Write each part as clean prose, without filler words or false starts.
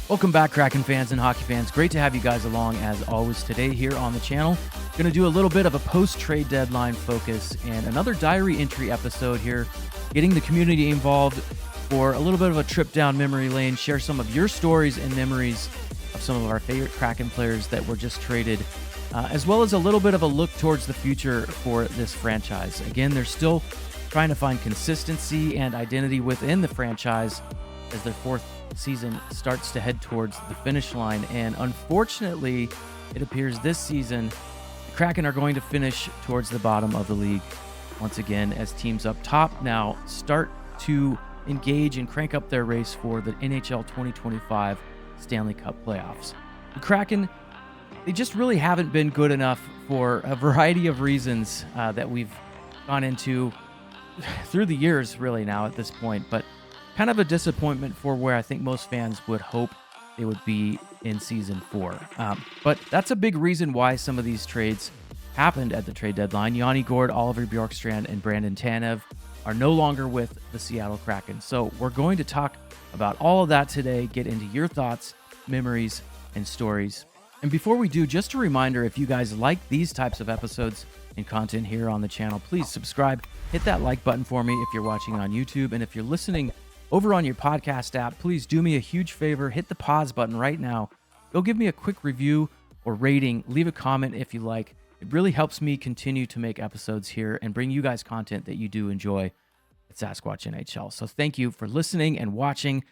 Welcome back, Kraken fans and hockey fans. Great to have you guys along as always today here on the channel. Going to do a little bit of a post-trade deadline focus and another diary entry episode here, getting the community involved for a little bit of a trip down memory lane, share some of your stories and memories of some of our favorite Kraken players that were just traded, as well as a little bit of a look towards the future for this franchise. Again, they're still trying to find consistency and identity within the franchise as their fourth season starts to head towards the finish line. And unfortunately, it appears this season, the Kraken are going to finish towards the bottom of the league once again, as teams up top now start to engage and crank up their race for the NHL 2025 Stanley Cup playoffs. The Kraken, they just really haven't been good enough for a variety of reasons that we've gone into through the years really now at this point, but kind of a disappointment for where I think most fans would hope they would be in season 4. But that's a big reason why some of these trades happened at the trade deadline. Yanni Gourde, Oliver Bjorkstrand, and Brandon Tanev are no longer with the Seattle Kraken. So we're going to talk about all of that today, get into your thoughts, memories, and stories. And before we do, just a reminder, if you guys like these types of episodes and content here on the channel, please subscribe, hit that like button for me if you're watching on YouTube. And if you're listening over on your podcast app, please do me a huge favor, hit the pause button right now. Go give me a quick review or rating, leave a comment if you like. It really helps me continue to make episodes here and bring you guys content that you do enjoy at Sasquatch NHL. So thank you for listening and watching.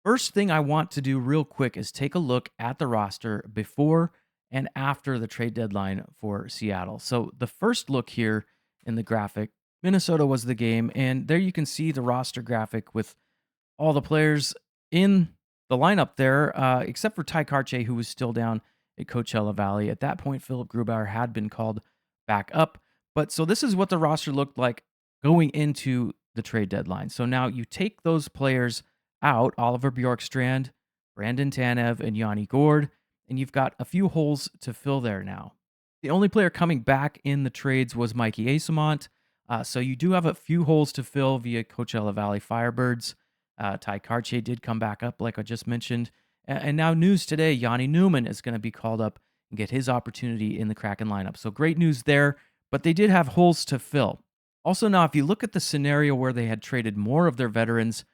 First thing I want to do real quick is take a look at the roster before and after the trade deadline for Seattle. So the first look here in the graphic, Minnesota was the game, and there you can see the roster graphic with all the players in the lineup there, except for Ty Karche, who was still down at Coachella Valley. At that point, Philip Grubauer had been called back up. But so this is what the roster looked like going into the trade deadline. So now you take those players out, Oliver Bjorkstrand, Brandon Tanev, and Yanni Gourde, and you've got a few holes to fill there now. The only player coming back in the trades was Mikey Eyssimont. So you do have a few holes to fill via Coachella Valley Firebirds. Ty Karche did come back up, like I just mentioned. And now news today, Yanni Newman is going to be called up and get his opportunity in the Kraken lineup. So great news there, but they did have holes to fill. Also now, if you look at the scenario where they had traded more of their veterans,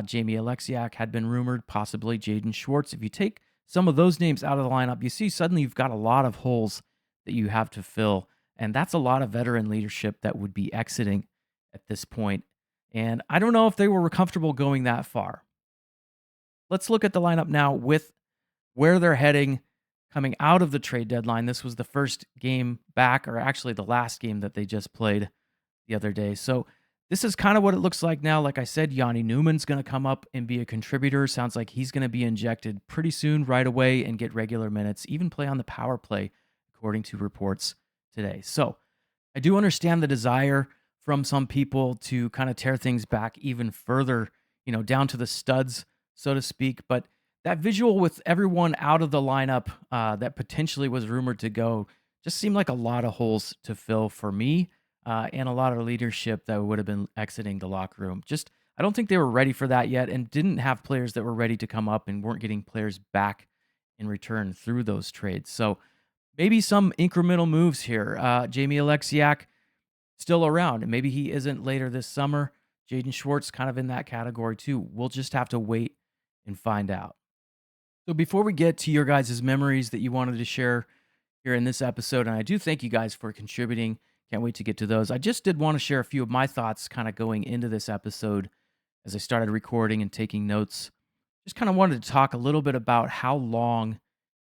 Jamie Alexiak had been rumored, possibly Jaden Schwartz. If you take some of those names out of the lineup, you see suddenly you've got a lot of holes that you have to fill. And that's a lot of veteran leadership that would be exiting at this point. And I don't know if they were comfortable going that far. Let's look at the lineup now with where they're heading coming out of the trade deadline. This was the first game back, or actually the last game that they just played the other day. So this is kind of what it looks like now. Like I said, Yanni Newman's going to come up and be a contributor. Sounds like he's going to be injected pretty soon right away and get regular minutes, even play on the power play, according to reports today. So I do understand the desire from some people to kind of tear things back even further, down to the studs, so to speak. But that visual with everyone out of the lineup that potentially was rumored to go just seemed like a lot of holes to fill for me, and a lot of leadership that would have been exiting the locker room. I don't think they were ready for that yet, and didn't have players that were ready to come up and weren't getting players back in return through those trades. So maybe some incremental moves here. Jamie Alexiak still around, and maybe he isn't later this summer. Jaden Schwartz kind of in that category too. We'll just have to wait and find out. So before we get to your guys' memories that you wanted to share here in this episode, and I do thank you guys for contributing. Can't wait to get to those. I just did want to share a few of my thoughts kind of going into this episode as I started recording and taking notes. Just kind of wanted to talk a little bit about how long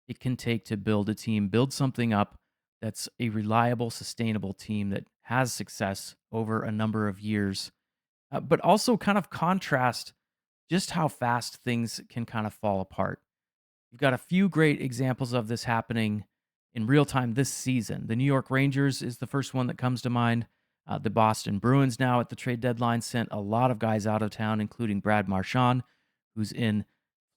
it can take to build a team, build something up that's a reliable, sustainable team that has success over a number of years, but also kind of contrast just how fast things can kind of fall apart. You've got a few great examples of this happening in real time this season. The New York Rangers is the first one that comes to mind. The Boston Bruins now at the trade deadline sent a lot of guys out of town, including Brad Marchand, who's in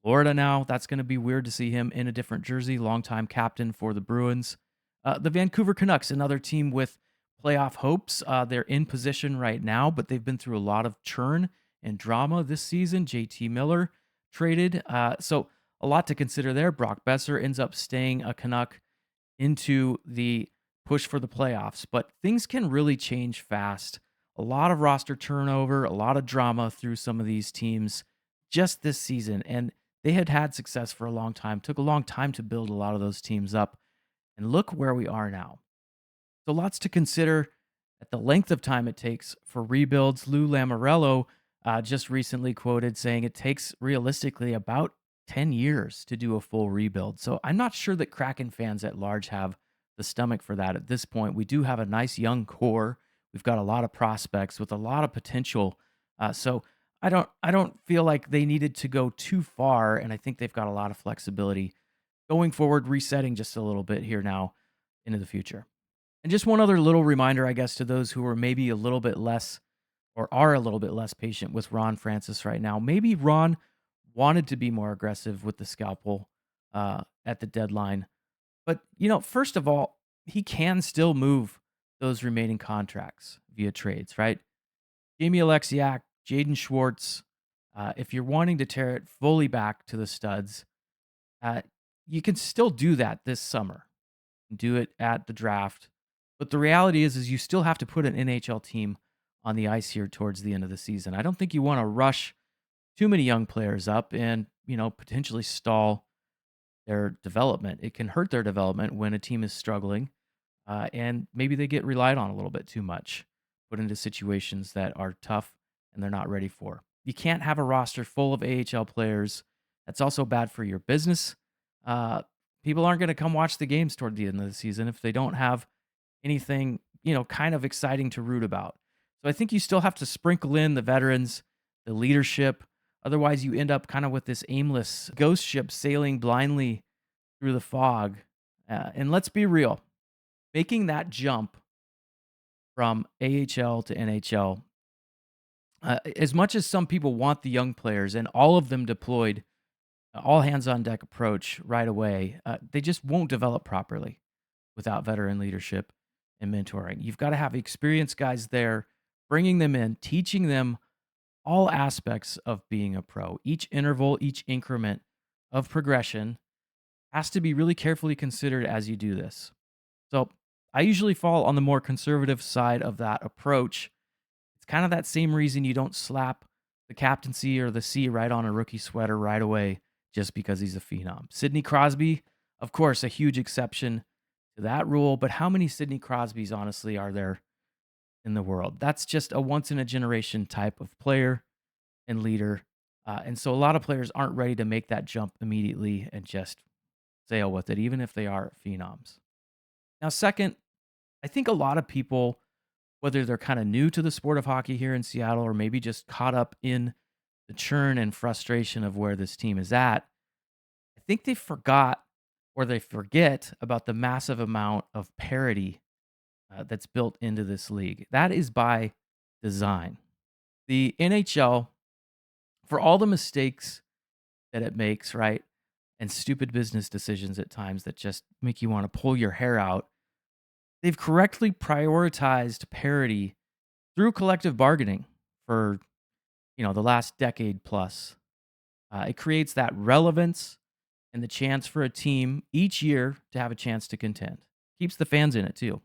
Florida now. That's going to be weird to see him in a different jersey, longtime captain for the Bruins. The Vancouver Canucks, another team with playoff hopes. They're in position right now, but they've been through a lot of churn and drama this season. JT Miller traded. So a lot to consider there. Brock Besser ends up staying a Canuck into the push for the playoffs, but things can really change fast. A lot of roster turnover, a lot of drama through some of these teams just this season. And they had had success for a long time, took a long time to build a lot of those teams up. And look where we are now. So lots to consider at the length of time it takes for rebuilds. Lou Lamoriello just recently quoted saying it takes realistically about 10 years to do a full rebuild. So I'm not sure that Kraken fans at large have the stomach for that at this point. We do have a nice young core. We've got a lot of prospects with a lot of potential. So I don't feel like they needed to go too far, and I think they've got a lot of flexibility going forward, resetting just a little bit here now into the future. And just one other little reminder, I guess, to those who are maybe a little bit less or are a little bit less patient with Ron Francis right now. Maybe Ron wanted to be more aggressive with the scalpel at the deadline. But, first of all, he can still move those remaining contracts via trades, right? Jamie Alexiak, Jaden Schwartz, if you're wanting to tear it fully back to the studs, uh, you can still do that this summer. Do it at the draft. But the reality is you still have to put an NHL team on the ice here towards the end of the season. I don't think you want to rush too many young players up and, potentially stall their development. It can hurt their development when a team is struggling, and maybe they get relied on a little bit too much, put into situations that are tough and they're not ready for. You can't have a roster full of AHL players. That's also bad for your business. Uh, People aren't going to come watch the games toward the end of the season if they don't have anything, kind of exciting to root about. So I think you still have to sprinkle in the veterans, the leadership. Otherwise, you end up kind of with this aimless ghost ship sailing blindly through the fog. And let's be real, making that jump from AHL to NHL, as much as some people want the young players and all of them deployed, all hands on deck approach right away, they just won't develop properly without veteran leadership and mentoring. You've got to have experienced guys there, bringing them in, teaching them all aspects of being a pro. Each interval, each increment of progression has to be really carefully considered as you do this. So I usually fall on the more conservative side of that approach. It's kind of that same reason you don't slap the captaincy or the C right on a rookie sweater right away just because he's a phenom. Sidney Crosby, of course, a huge exception to that rule, but how many Sidney Crosbys, honestly, are there in the world? That's just a once in a generation type of player and leader. And so a lot of players aren't ready to make that jump immediately and just sail with it, even if they are phenoms. Now, second, I think a lot of people, whether they're kind of new to the sport of hockey here in Seattle or maybe just caught up in the churn and frustration of where this team is at, I think they forgot or they forget about the massive amount of parity that's built into this league. That is by design. The NHL, for all the mistakes that it makes, right, and stupid business decisions at times that just make you want to pull your hair out, they've correctly prioritized parity through collective bargaining for, the last decade plus. It creates that relevance and the chance for a team each year to have a chance to contend. Keeps the fans in it too.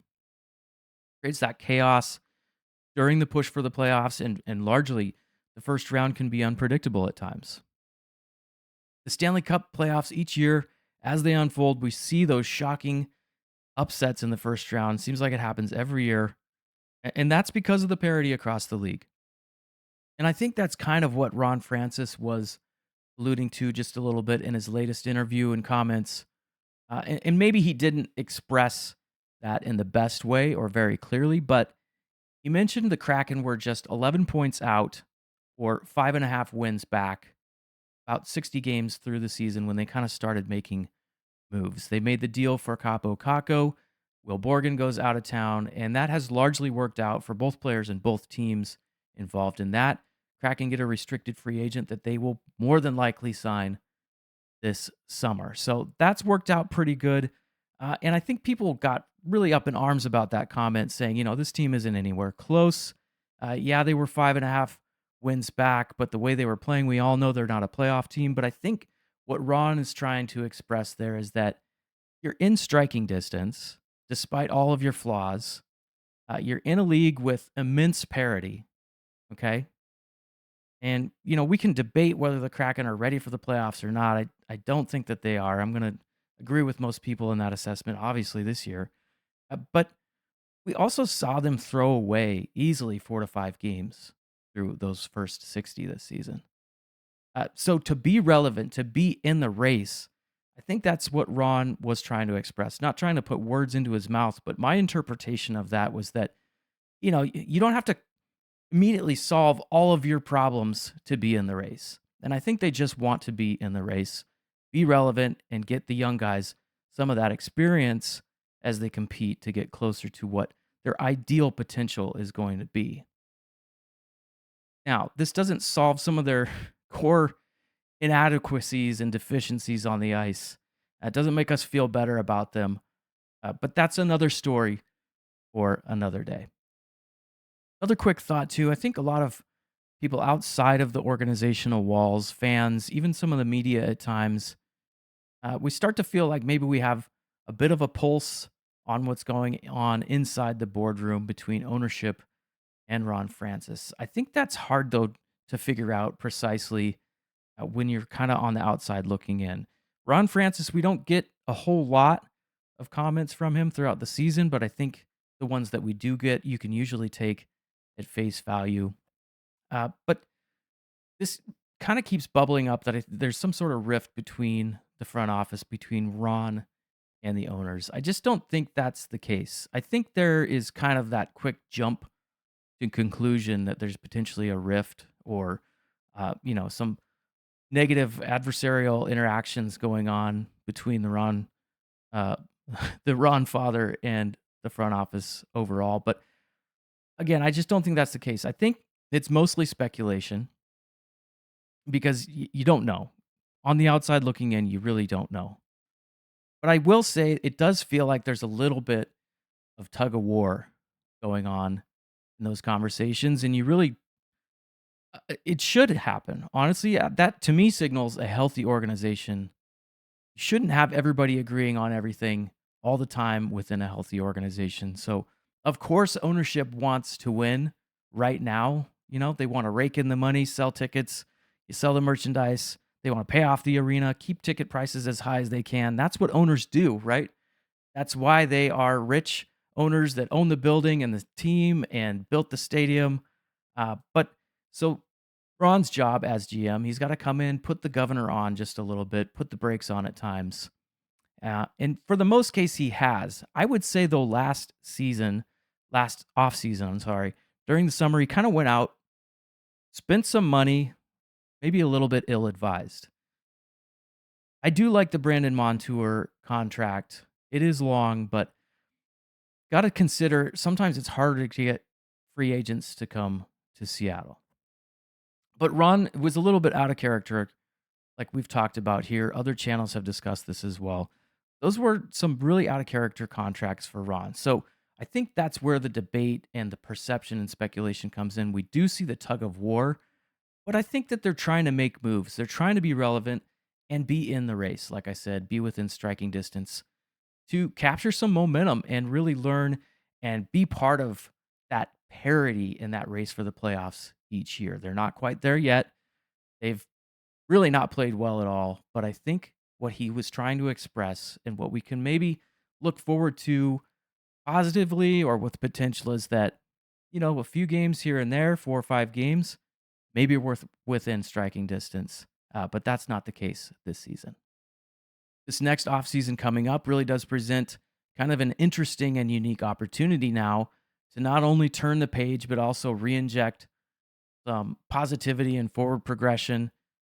Creates that chaos during the push for the playoffs, and largely the first round can be unpredictable at times. The Stanley Cup playoffs each year, as they unfold, we see those shocking upsets in the first round. Seems like it happens every year. And that's because of the parity across the league. And I think that's kind of what Ron Francis was alluding to just a little bit in his latest interview and comments. And maybe he didn't express that in the best way or very clearly, but he mentioned the Kraken were just 11 points out or 5.5 wins back about 60 games through the season when they kind of started making moves. They made the deal for Capo Caco. Will Borgen goes out of town, and that has largely worked out for both players and both teams involved in that. Kraken get a restricted free agent that they will more than likely sign this summer. So that's worked out pretty good. And I think people got really up in arms about that comment, saying, this team isn't anywhere close. Yeah, they were 5.5 wins back, but the way they were playing, we all know they're not a playoff team. But I think what Ron is trying to express there is that you're in striking distance, despite all of your flaws. You're in a league with immense parity. Okay. And, we can debate whether the Kraken are ready for the playoffs or not. I don't think that they are. I'm going to agree with most people in that assessment, obviously, this year. But we also saw them throw away easily 4 to 5 games through those first 60 this season. So to be relevant, to be in the race, I think that's what Ron was trying to express, not trying to put words into his mouth. But my interpretation of that was that, you don't have to immediately solve all of your problems to be in the race. And I think they just want to be in the race, be relevant, and get the young guys some of that experience as they compete to get closer to what their ideal potential is going to be. Now, this doesn't solve some of their core inadequacies and deficiencies on the ice. It doesn't make us feel better about them, but that's another story for another day. Another quick thought, too. I think a lot of people outside of the organizational walls, fans, even some of the media at times, we start to feel like maybe we have a bit of a pulse on what's going on inside the boardroom between ownership and Ron Francis. I think that's hard, though, to figure out precisely when you're kind of on the outside looking in. Ron Francis, we don't get a whole lot of comments from him throughout the season, but I think the ones that we do get, you can usually take at face value. But this kind of keeps bubbling up that there's some sort of rift between the front office, between Ron and the owners. I just don't think that's the case. I think there is kind of that quick jump to conclusion that there's potentially a rift or, some negative adversarial interactions going on between uh, the Ron father and the front office overall. But again, I just don't think that's the case. I think it's mostly speculation because you don't know. On the outside looking in, you really don't know. But I will say it does feel like there's a little bit of tug of war going on in those conversations, and you really it should happen. Honestly, that to me signals a healthy organization. You shouldn't have everybody agreeing on everything all the time within a healthy organization. So, of course, ownership wants to win right now. They want to rake in the money, sell tickets, you sell the merchandise. They want to pay off the arena, keep ticket prices as high as they can. That's what owners do, right? That's why they are rich owners that own the building and the team and built the stadium. But so Ron's job as GM, he's got to come in, put the governor on just a little bit, put the brakes on at times. And for the most case, he has. I would say, though, last off season, I'm sorry, during the summer, he kind of went out, spent some money, maybe a little bit ill advised. I do like the Brandon Montour contract. It is long, but got to consider sometimes it's harder to get free agents to come to Seattle. But Ron was a little bit out of character, like we've talked about here. Other channels have discussed this as well. Those were some really out of character contracts for Ron. So I think that's where the debate and the perception and speculation comes in. We do see the tug of war, but I think that they're trying to make moves. They're trying to be relevant and be in the race. Like I said, be within striking distance to capture some momentum and really learn and be part of that parity in that race for the playoffs each year. They're not quite there yet. They've really not played well at all, but I think what he was trying to express and what we can maybe look forward to positively or with potential is that, a few games here and there, 4 or 5 games, maybe worth within striking distance. But that's not the case this season. This next offseason coming up really does present kind of an interesting and unique opportunity now to not only turn the page, but also re-inject some positivity and forward progression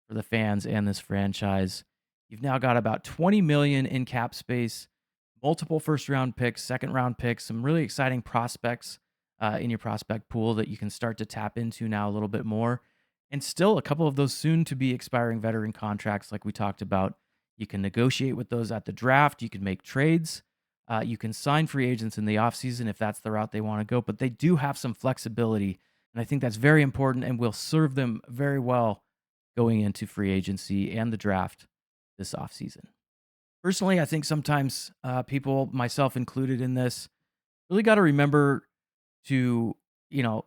for the fans and this franchise. You've now got about 20 million in cap space, multiple first round picks, second round picks, some really exciting prospects in your prospect pool that you can start to tap into now a little bit more. And still a couple of those soon to be expiring veteran contracts like we talked about. You can negotiate with those at the draft. You can make trades. You can sign free agents in the offseason if that's the route they want to go, but they do have some flexibility. And I think that's very important and will serve them very well going into free agency and the draft this offseason. Personally, I think sometimes people, myself included in this, really got to remember to, you know,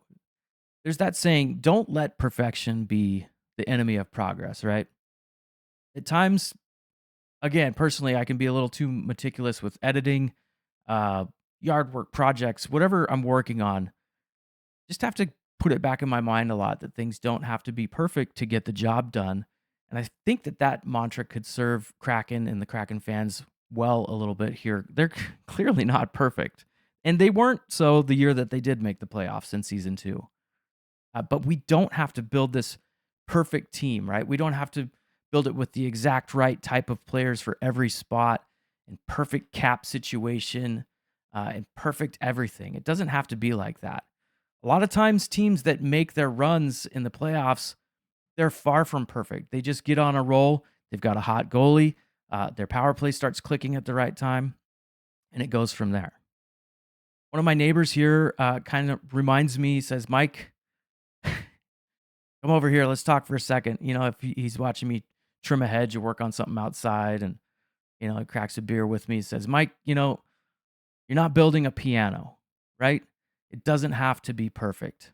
there's that saying, don't let perfection be the enemy of progress, right? At times, again, personally, I can be a little too meticulous with editing, uh, yard work projects, whatever I'm working on. Just have to put it back in my mind a lot that things don't have to be perfect to get the job done. And I think that that mantra could serve Kraken and the Kraken fans well a little bit here. They're clearly not perfect. And they weren't so the year that they did make the playoffs in season two. But we don't have to build this perfect team, right? We don't have to build it with the exact right type of players for every spot and perfect cap situation and perfect everything. It doesn't have to be like that. A lot of times, teams that make their runs in the playoffs, they're far from perfect. They just get on a roll. They've got a hot goalie. Their power play starts clicking at the right time, and it goes from there. One of my neighbors here kind of reminds me, says, Mike, come over here. Let's talk for a second. If he's watching me trim a hedge or work on something outside and, he cracks a beer with me, he says, Mike, you're not building a piano, right? It doesn't have to be perfect.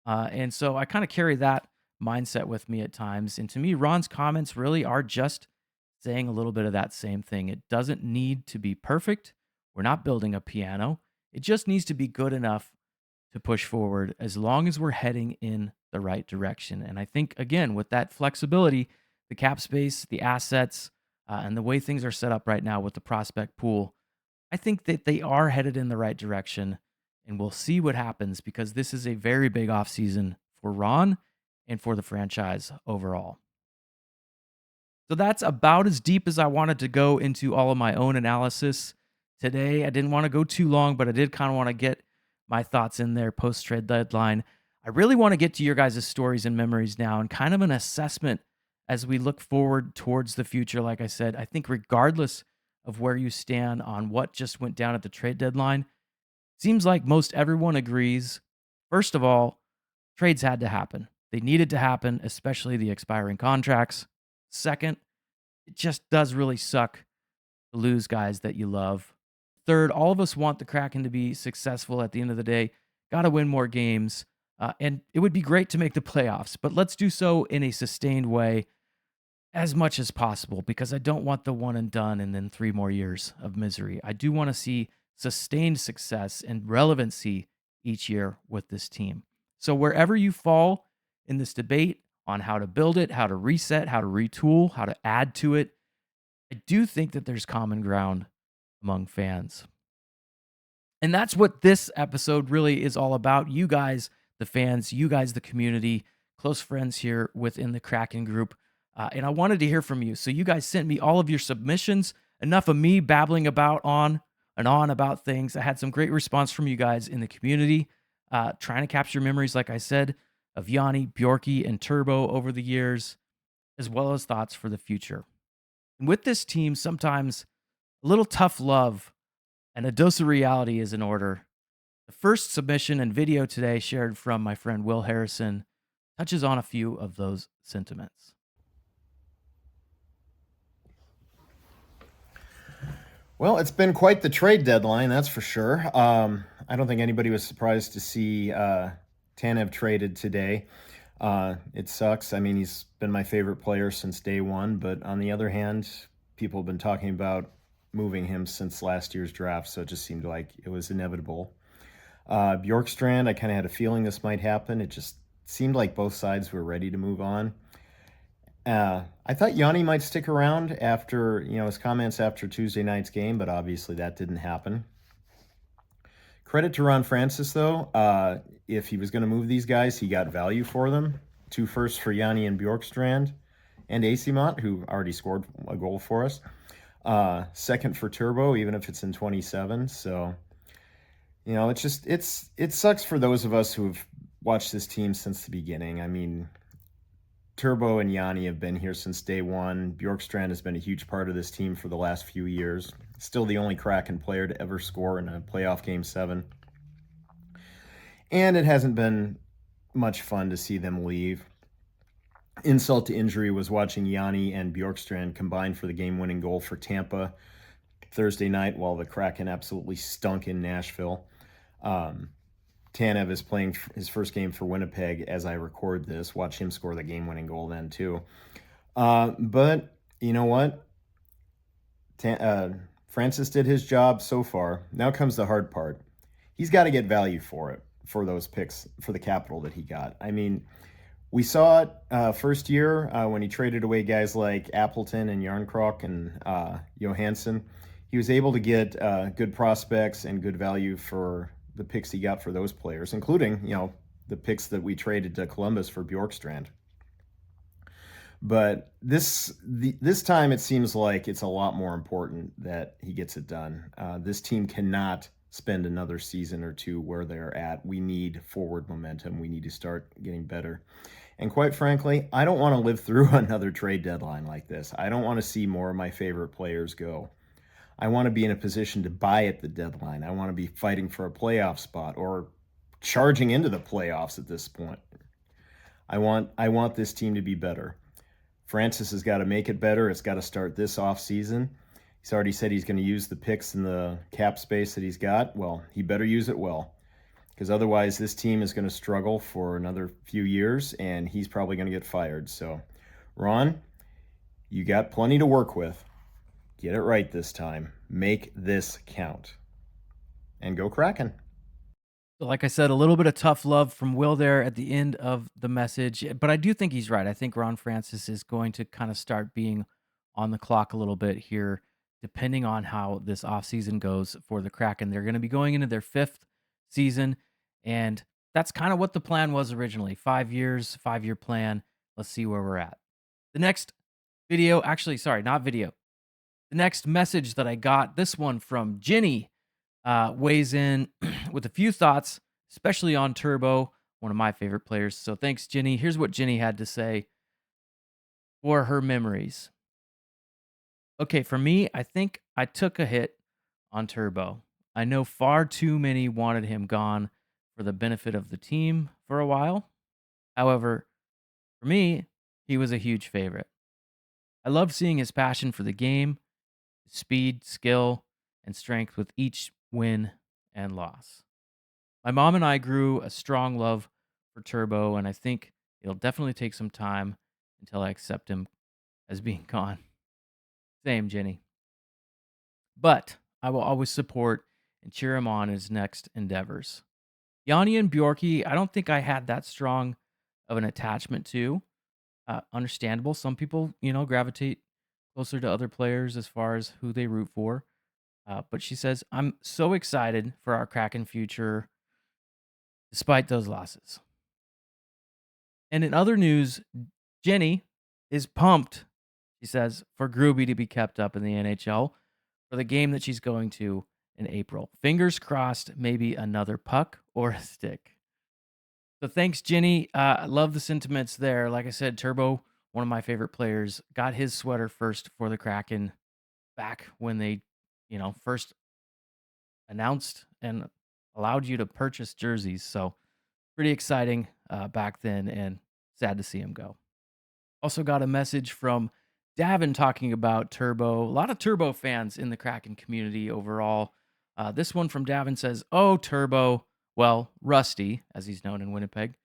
And so I kind of carry that mindset with me at times. And to me, Ron's comments really are just saying a little bit of that same thing. It doesn't need to be perfect. We're not building a piano. It just needs to be good enough to push forward as long as we're heading in the right direction. And I think, again, with that flexibility, the cap space, the assets, and the way things are set up right now with the prospect pool, I think that they are headed in the right direction. And we'll see what happens because this is a very big offseason for Ron and for the franchise overall. So that's about as deep as I wanted to go into all of my own analysis today. I didn't want to go too long, but I did kind of want to get my thoughts in there post trade deadline. I really want to get to your guys' stories and memories now and kind of an assessment as we look forward towards the future. Like I said, I think regardless of where you stand on what just went down at the trade deadline, seems like most everyone agrees. First of all, trades had to happen. They needed to happen, especially the expiring contracts. Second, it just does really suck to lose guys that you love. Third, all of us want the Kraken to be successful at the end of the day. Got to win more games. And it would be great to make the playoffs, but let's do so in a sustained way as much as possible because I don't want the one and done and then 3 more years of misery. I do want to see sustained success and relevancy each year with this team. So wherever you fall in this debate on how to build it, how to reset, how to retool, how to add to it, I do think that there's common ground among fans. And that's what this episode really is all about. You guys, the fans, you guys, the community, close friends here within the Kraken group. And I wanted to hear from you. So you guys sent me all of your submissions. Enough of me babbling about on about things. I had some great response from you guys in the community, trying to capture memories, like I said, of Yanni, Bjorky, and Turbo over the years, as well as thoughts for the future. And with this team, sometimes a little tough love and a dose of reality is in order. The first submission and video today, shared from my friend Will Harrison, touches on a few of those sentiments. Well, it's been quite the trade deadline, that's for sure. I don't think anybody was surprised to see Tanev traded today. It sucks. I mean, he's been my favorite player since day one, but on the other hand, people have been talking about moving him since last year's draft, so it just seemed like it was inevitable. Bjorkstrand, I kind of had a feeling this might happen. It just seemed like both sides were ready to move on. I thought Yanni might stick around after, his comments after Tuesday night's game, but obviously that didn't happen. Credit to Ron Francis, though. If he was going to move these guys, he got value for them. 2 firsts for Yanni and Bjorkstrand, and Acimont, who already scored a goal for us. Second for Turbo, even if it's in 27. So, it sucks for those of us who have watched this team since the beginning. I mean, Turbo and Yanni have been here since day one. Bjorkstrand has been a huge part of this team for the last few years. Still the only Kraken player to ever score in a playoff Game 7. And it hasn't been much fun to see them leave. Insult to injury was watching Yanni and Bjorkstrand combine for the game-winning goal for Tampa Thursday night while the Kraken absolutely stunk in Nashville. Tanev is playing his first game for Winnipeg as I record this. Watch him score the game-winning goal then, too. But you know what? Francis did his job so far. Now comes the hard part. He's got to get value for it, for those picks, for the capital that he got. I mean, we saw it first year when he traded away guys like Appleton and Yarncroc and Johansson. He was able to get good prospects and good value for the picks he got for those players, including, the picks that we traded to Columbus for Bjorkstrand. But this time it seems like it's a lot more important that he gets it done. This team cannot spend another season or two where they're at. We need forward momentum. We need to start getting better. And quite frankly, I don't want to live through another trade deadline like this. I don't want to see more of my favorite players go. I want to be in a position to buy at the deadline. I want to be fighting for a playoff spot or charging into the playoffs at this point. I want this team to be better. Francis has got to make it better. It's got to start this offseason. He's already said he's going to use the picks in the cap space that he's got. Well, he better use it well, because otherwise this team is going to struggle for another few years, and he's probably going to get fired. So, Ron, you got plenty to work with. Get it right this time. Make this count. And go Kraken. So like I said, a little bit of tough love from Will there at the end of the message, but I do think he's right. I think Ron Francis is going to kind of start being on the clock a little bit here, depending on how this offseason goes for the Kraken. They're going to be going into their 5th season, and that's kind of what the plan was originally. 5 years, 5-year plan. Let's see where we're at. The next video, actually, sorry, not video. The next message that I got, this one from Jenni, weighs in with a few thoughts, especially on Turbo, one of my favorite players. So thanks, Jenni. Here's what Jenni had to say for her memories. Okay, for me, I think I took a hit on Turbo. I know far too many wanted him gone for the benefit of the team for a while. However, for me, he was a huge favorite. I loved seeing his passion for the game, his speed, skill, and strength with each win and loss. My mom and I grew a strong love for Turbo, and I think it'll definitely take some time until I accept him as being gone. Same, Jenni. But I will always support and cheer him on in his next endeavors. Yanni and Bjorky, I don't think I had that strong of an attachment to. Understandable. Some people, gravitate closer to other players as far as who they root for. But she says, I'm so excited for our Kraken future despite those losses. And in other news, Jenni is pumped, she says, for Groovy to be kept up in the NHL for the game that she's going to in April. Fingers crossed, maybe another puck or a stick. So thanks, Jenni. I love the sentiments there. Like I said, Turbo, one of my favorite players, got his sweater first for the Kraken back when they, first announced and allowed you to purchase jerseys. So pretty exciting back then, and sad to see him go. Also got a message from Davin talking about Turbo. A lot of Turbo fans in the Kraken community overall. This one from Davin says, "Oh, Turbo, well, Rusty, as he's known in Winnipeg.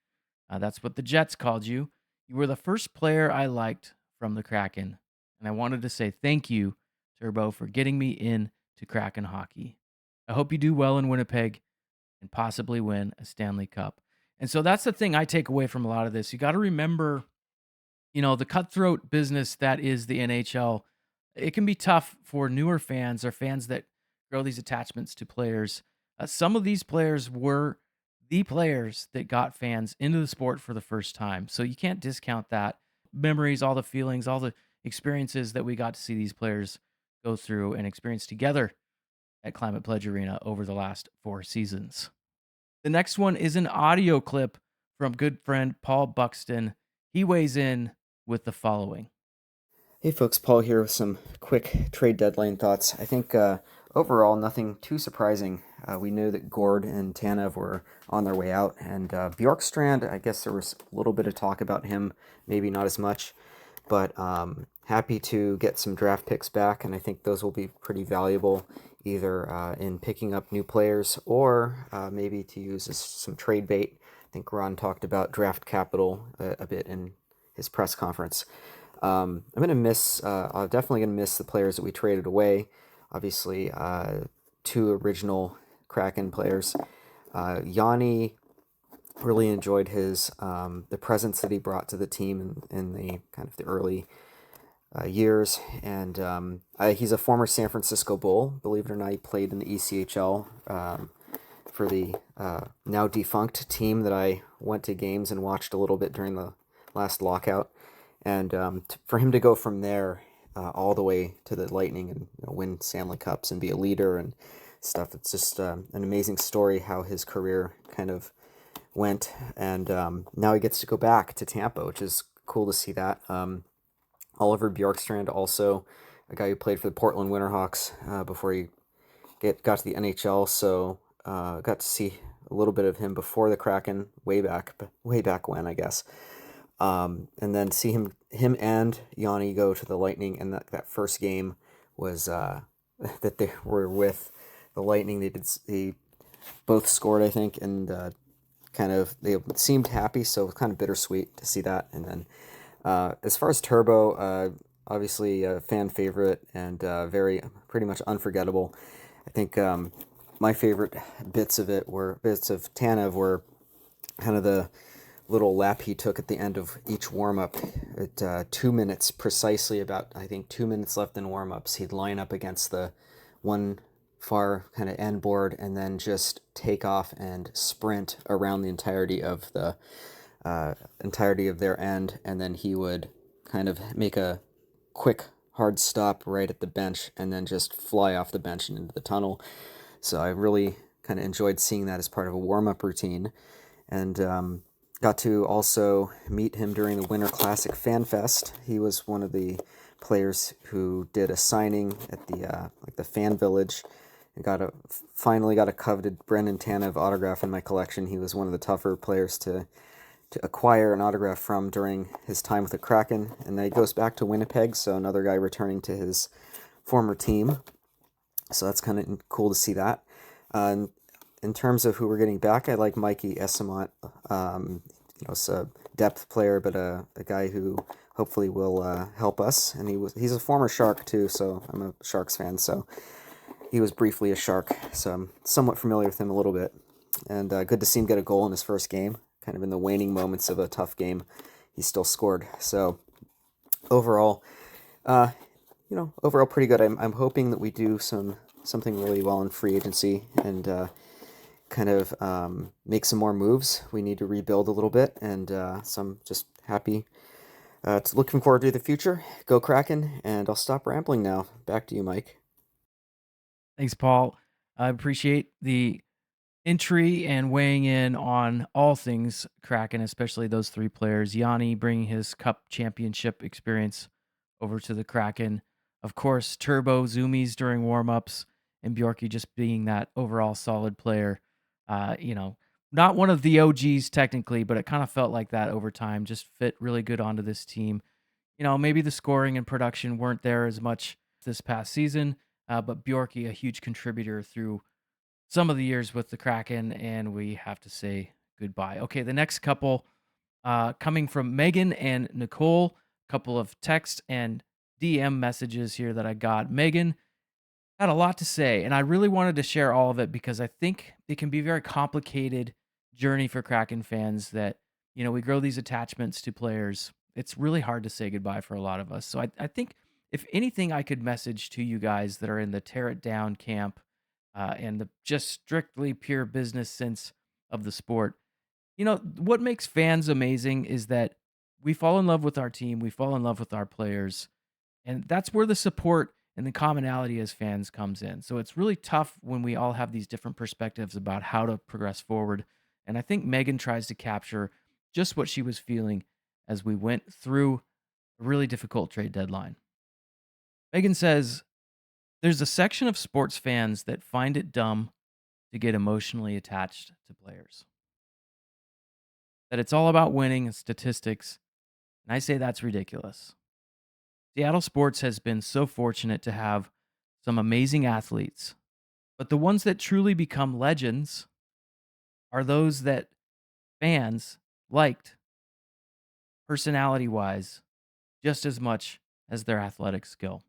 That's what the Jets called you. You were the first player I liked from the Kraken, and I wanted to say thank you, Turbo, for getting me in to Kraken hockey. I hope you do well in Winnipeg and possibly win a Stanley Cup." And so that's the thing I take away from a lot of this. You got to remember, the cutthroat business that is the NHL. It can be tough for newer fans or fans that grow these attachments to players. Some of these players were the players that got fans into the sport for the first time. So you can't discount that. Memories, all the feelings, all the experiences that we got to see these players go through and experience together at Climate Pledge Arena over the last 4 seasons. The next one is an audio clip from good friend Paul Buxton. He weighs in with the following. Hey folks, Paul here with some quick trade deadline thoughts. I think overall nothing too surprising. We knew that Gourde and Tanev were on their way out, and Bjorkstrand, I guess there was a little bit of talk about him, maybe not as much, but happy to get some draft picks back, and I think those will be pretty valuable either in picking up new players or maybe to use as some trade bait. I think Ron talked about draft capital a bit in his press conference. I'm gonna miss. I'm definitely gonna miss the players that we traded away. Obviously, two original Kraken players. Yanni really enjoyed his the presence that he brought to the team in the kind of the early years, and he's a former San Francisco Bull. Believe it or not, he played in the ECHL for the now defunct team that I went to games and watched a little bit during the last lockout. And for him to go from there all the way to the Lightning and win Stanley Cups and be a leader and stuff, it's just an amazing story how his career kind of went. And now he gets to go back to Tampa, which is cool to see that. Oliver Bjorkstrand, also a guy who played for the Portland Winterhawks before he got to the NHL, so got to see a little bit of him before the Kraken, way back when, I guess. And then see him and Yanni go to the Lightning, and that first game was that they were with the Lightning. They both scored, I think, and they seemed happy, so it was kind of bittersweet to see that. And then as far as Turbo, obviously a fan favorite and very pretty much unforgettable. I think my favorite bits of Tanev were kind of the little lap he took at the end of each warm-up at 2 minutes precisely, about I think 2 minutes left in warm-ups. He'd line up against the one far kind of end board and then just take off and sprint around the entirety of their end, and then he would kind of make a quick hard stop right at the bench and then just fly off the bench and into the tunnel. So I really kind of enjoyed seeing that as part of a warm-up routine. And got to also meet him during the Winter Classic Fan Fest. He was one of the players who did a signing at the Fan Village, and finally got a coveted Brandon Tanev autograph in my collection. He was one of the tougher players to acquire an autograph from during his time with the Kraken, and then he goes back to Winnipeg, so another guy returning to his former team. So that's kind of cool to see that. In terms of who we're getting back, I like Mikey Esamont. It's a depth player, but a guy who hopefully will help us. And he's a former Shark too, so I'm a Sharks fan. So he was briefly a Shark, so I'm somewhat familiar with him a little bit. And good to see him get a goal in his first game, kind of in the waning moments of a tough game. He still scored. So overall, overall pretty good. I'm hoping that we do something really well in free agency and kind of make some more moves. We need to rebuild a little bit, and so I'm just happy. Looking forward to the future. Go Kraken, and I'll stop rambling now. Back to you, Mike. Thanks, Paul. I appreciate the entry and weighing in on all things Kraken, especially those three players. Yanni bringing his cup championship experience over to the Kraken. Of course, Turbo Zoomies during warmups, and Bjorky just being that overall solid player. Not one of the OGs technically, but it kind of felt like that over time. Just fit really good onto this team. Maybe the scoring and production weren't there as much this past season, but Bjorky, a huge contributor through some of the years with the Kraken, and we have to say goodbye. Okay, the next couple coming from Megan and Nicole, couple of text and DM messages here that I got. Megan had a lot to say, and I really wanted to share all of it because I think it can be a very complicated journey for Kraken fans that, we grow these attachments to players. It's really hard to say goodbye for a lot of us. So I think if anything I could message to you guys that are in the tear it down camp and the just strictly pure business sense of the sport, what makes fans amazing is that we fall in love with our team, we fall in love with our players, and that's where the support and the commonality as fans comes in. So it's really tough when we all have these different perspectives about how to progress forward. And I think Megan tries to capture just what she was feeling as we went through a really difficult trade deadline. Megan says, there's a section of sports fans that find it dumb to get emotionally attached to players. That it's all about winning and statistics. And I say that's ridiculous. Seattle sports has been so fortunate to have some amazing athletes, but the ones that truly become legends are those that fans liked personality wise just as much as their athletic skill.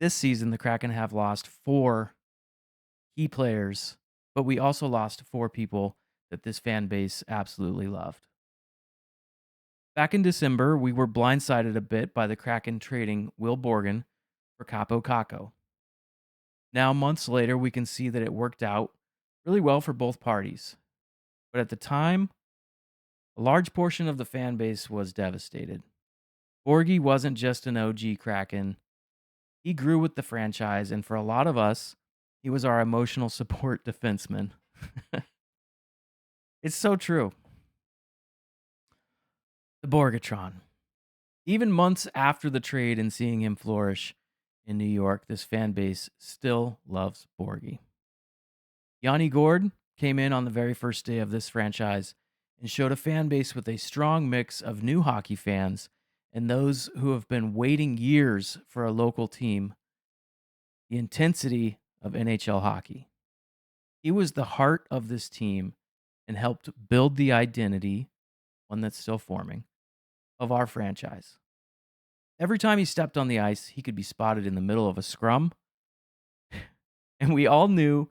This season, the Kraken have lost 4 key players, but we also lost 4 people that this fan base absolutely loved. Back in December, we were blindsided a bit by the Kraken trading Will Borgen for Capo Caco. Now, months later, we can see that it worked out really well for both parties. But at the time, a large portion of the fan base was devastated. Borgie wasn't just an OG Kraken. He grew with the franchise, and for a lot of us, he was our emotional support defenseman. It's so true. The Borgatron. Even months after the trade and seeing him flourish in New York, this fan base still loves Borgie. Yanni Gourde came in on the very first day of this franchise and showed a fan base with a strong mix of new hockey fans and those who have been waiting years for a local team, the intensity of NHL hockey. He was the heart of this team and helped build the identity, one that's still forming, of our franchise. Every time he stepped on the ice, he could be spotted in the middle of a scrum, and we all knew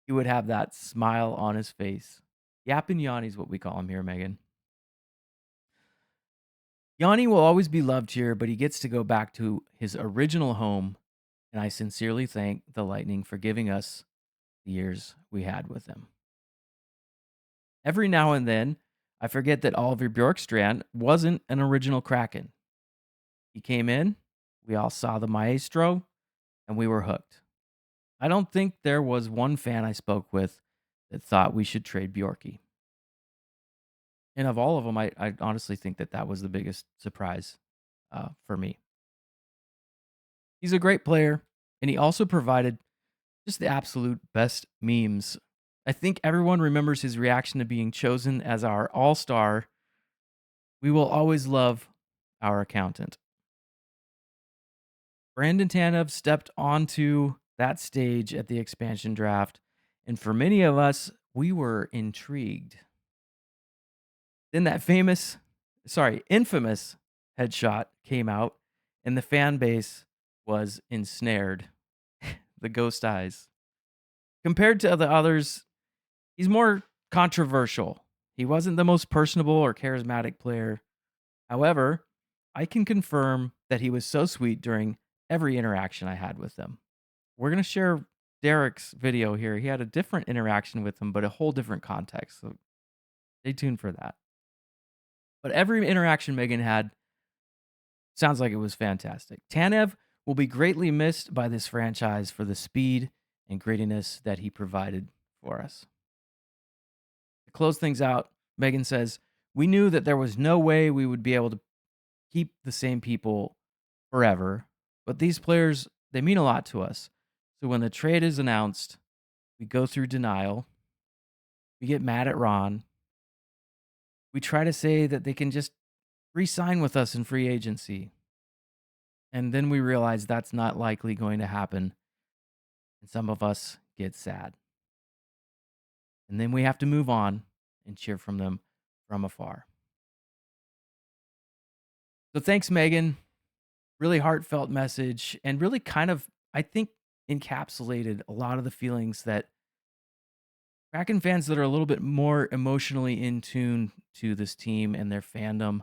he would have that smile on his face. Yappin' Yanni is what we call him here, Megan. Yanni will always be loved here, but he gets to go back to his original home, and I sincerely thank the Lightning for giving us the years we had with him. Every now and then, I forget that Oliver Bjorkstrand wasn't an original Kraken. He came in, we all saw the maestro, and we were hooked. I don't think there was one fan I spoke with that thought we should trade Bjorky. And of all of them, I honestly think that was the biggest surprise for me. He's a great player, and he also provided just the absolute best memes. I think everyone remembers his reaction to being chosen as our all-star. We will always love our accountant. Brandon Tanev stepped onto that stage at the expansion draft, and for many of us, we were intrigued. Then that infamous headshot came out, and the fan base was ensnared. The ghost eyes. Compared to the others, he's more controversial. He wasn't the most personable or charismatic player. However, I can confirm that he was so sweet during every interaction I had with him. We're going to share Derek's video here. He had a different interaction with him, but a whole different context. So stay tuned for that. But every interaction Megan had sounds like it was fantastic. Tanev will be greatly missed by this franchise for the speed and grittiness that he provided for us. To close things out, Megan says, we knew that there was no way we would be able to keep the same people forever, but these players, they mean a lot to us. So when the trade is announced, we go through denial. We get mad at Ron. We try to say that they can just re-sign with us in free agency. And then we realize that's not likely going to happen. And some of us get sad. And then we have to move on and cheer from them from afar. So thanks, Megan. Really heartfelt message, and really kind of, I think, encapsulated a lot of the feelings that Kraken fans that are a little bit more emotionally in tune to this team and their fandom,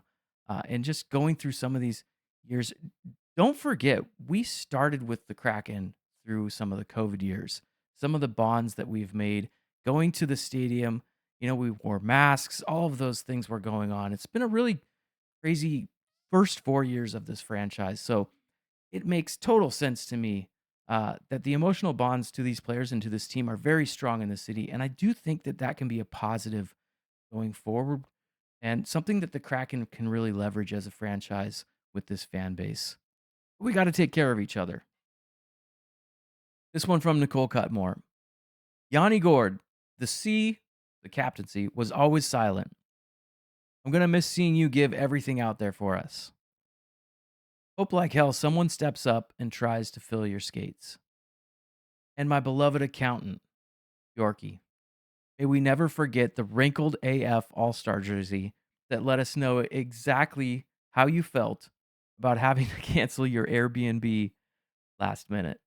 and just going through some of these years. Don't forget, we started with the Kraken through some of the COVID years, some of the bonds that we've made, going to the stadium. We wore masks, all of those things were going on. It's been a really crazy first 4 years of this franchise. So it makes total sense to me that the emotional bonds to these players and to this team are very strong in the city. And I do think that can be a positive going forward and something that the Kraken can really leverage as a franchise with this fan base. We got to take care of each other. This one from Nicole Cutmore. Yanni Gourde, the captaincy, was always silent. I'm going to miss seeing you give everything out there for us. Hope like hell someone steps up and tries to fill your skates. And my beloved accountant, Yorkie. May we never forget the wrinkled AF All-Star jersey that let us know exactly how you felt about having to cancel your Airbnb last minute.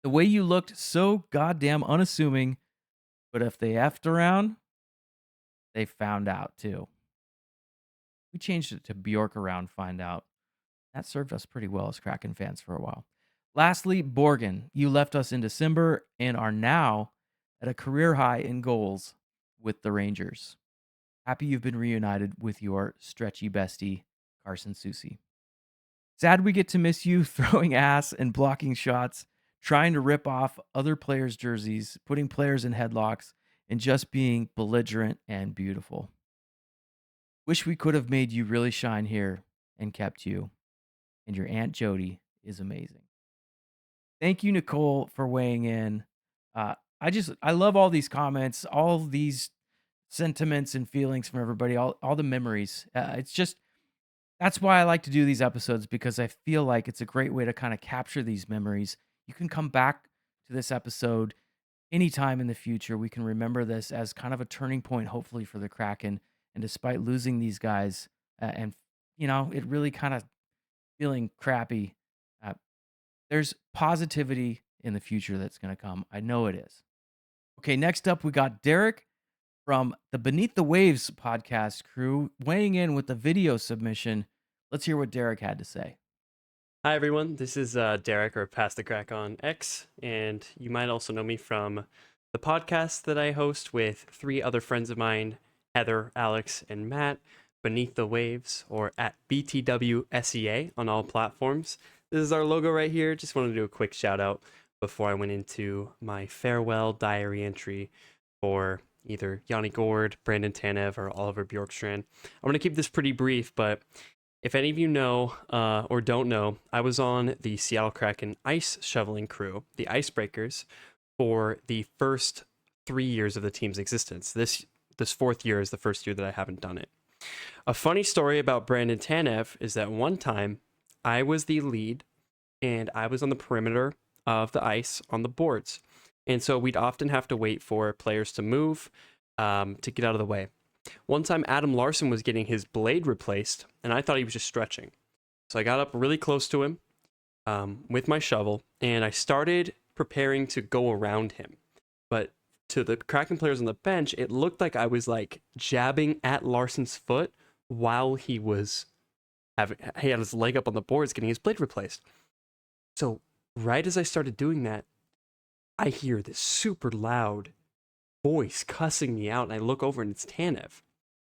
The way you looked so goddamn unassuming, but if they effed around, they found out too. We changed it to Bjork around, find out. That served us pretty well as Kraken fans for a while. Lastly, Borgen, you left us in December and are now at a career high in goals with the Rangers. Happy you've been reunited with your stretchy bestie, Carson Soucy. Sad we get to miss you throwing ass and blocking shots, trying to rip off other players' jerseys, putting players in headlocks, and just being belligerent and beautiful. Wish we could have made you really shine here and kept you. And your Aunt Jody is amazing. Thank you, Nicole, for weighing in. I love all these comments, all these sentiments and feelings from everybody, all the memories. It's just, that's why I like to do these episodes, because I feel like it's a great way to kind of capture these memories. You can come back to this episode anytime in the future. We can remember this as kind of a turning point, hopefully, for the Kraken. And despite losing these guys, and it really kind of feeling crappy, there's positivity in the future that's going to come. I know it is. Okay, next up, we got Derek from the Beneath the Waves podcast crew weighing in with the video submission. Let's hear what Derek had to say. Hi, everyone. This is Derek, or Pass the Crack on X, and you might also know me from the podcast that I host with 3 other friends of mine, Heather, Alex, and Matt, Beneath the Waves, or at BTWSEA on all platforms. This is our logo right here. Just wanted to do a quick shout out before I went into my farewell diary entry for either Yanni Gourde, Brandon Tanev, or Oliver Bjorkstrand. I'm going to keep this pretty brief, but if any of you know or don't know, I was on the Seattle Kraken ice shoveling crew, the Icebreakers, for the first 3 years of the team's existence. This 4th year is the first year that I haven't done it. A funny story about Brandon Tanev is that one time I was the lead and I was on the perimeter of the ice on the boards. And so we'd often have to wait for players to move to get out of the way. One time Adam Larson was getting his blade replaced and I thought he was just stretching. So I got up really close to him with my shovel and I started preparing to go around him. But to the Kraken players on the bench, it looked like I was like jabbing at Larson's foot while he had his leg up on the boards getting his blade replaced. So right as I started doing that, I hear this super loud voice cussing me out, and I look over and it's Tanev.